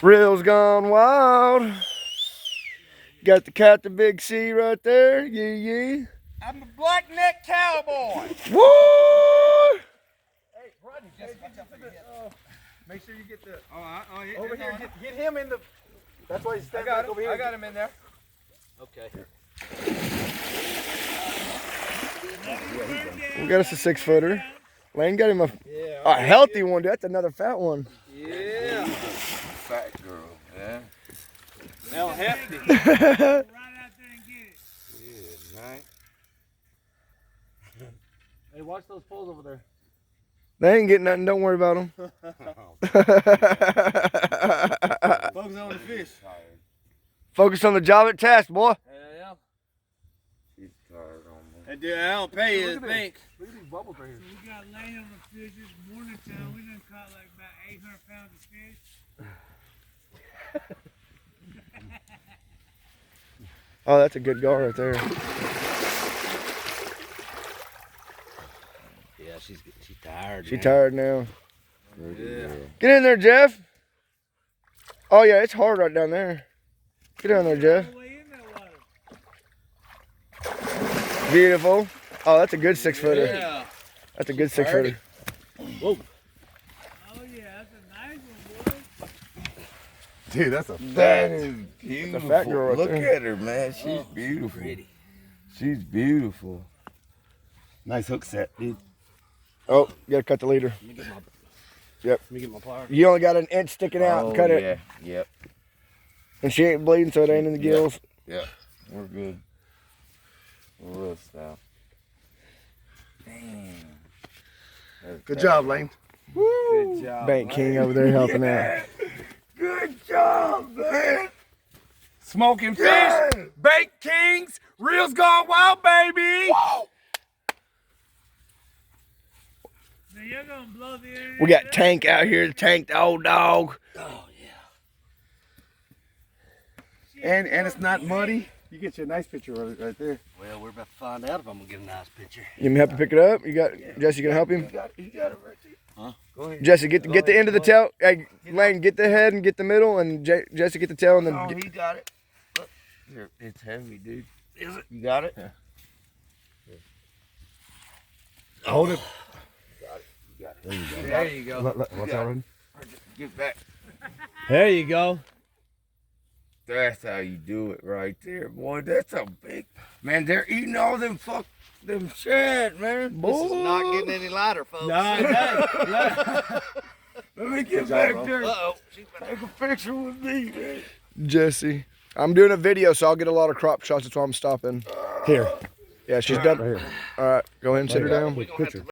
Reels gone wild. Got the Captain Big C right there. Yeah. I'm a black-neck cowboy. Woo! Hey, Rodney, just watch out for your head. Make sure you get the. Over here, get him in the. That's why he's standing back over here. I got him in there. Okay. We got us a 6-footer. Lane got him a healthy one, dude. That's another fat one. Yeah. Fat girl, yeah. Now hefty. Yeah, nice. Hey, watch those poles over there. They ain't getting nothing. Don't worry about them. Focus on the fish. Focus on the job at task, boy. Yeah. She's tired on me. Hey, dude, I don't pay you to think. Look at these bubbles right here. We got Lane on the fish this morning time. We done caught like about 800 pounds of fish. Oh, that's a good gar right there. Yeah, she's tired. She's tired now. Yeah. Get in there, Jeff. Oh, yeah, it's hard right down there. Get down there, Jeff. All the way in that water. Beautiful. Oh, that's a good 6-footer. Yeah. That's a good 6-footer. Whoa. Oh yeah, that's a nice one, boy. Dude, that's a That is beautiful. fat girl right Look there. at her, man. She's beautiful. She's beautiful. nice hook set, dude. Oh, you gotta cut the leader. Let me get my pliers. You only got an inch sticking out. Oh, Cut it. yeah. Yep. And she ain't bleeding, so it ain't in the gills. Yep. We're good. Real stuff. Damn. That's Good bad. job, Lane. Good job. Bank King over there helping out. Good job, man. Smoking fish, bait kings, reels gone wild, baby. Now you're gonna blow the internet We got up. Tank out here to tank the old dog. Oh, yeah. And it's not muddy. You get you a nice picture of it right there. Well, we're about to find out if I'm gonna get a nice picture. You gonna help him pick it up? You got Jesse gonna help him? You got it right there. Huh? Go ahead. Jesse, get the end of the tail. Hey, Lane, get the head and get the middle, and Jesse get the tail, and then Oh, get, he got it. Look. Here, it's heavy, dude. Is it? You got it? Yeah. Hold it. There you go. What's that one? Get back. There you go. That's how you do it right there, boy. That's a big man. They're eating all them shad, man. This is not getting any lighter, folks. No. Let me get back there. Take a picture with me, man. Jesse. I'm doing a video, so I'll get a lot of crop shots. That's why I'm stopping. Here. Yeah, she's done. Right here. All right, go ahead and sit her down. Picture.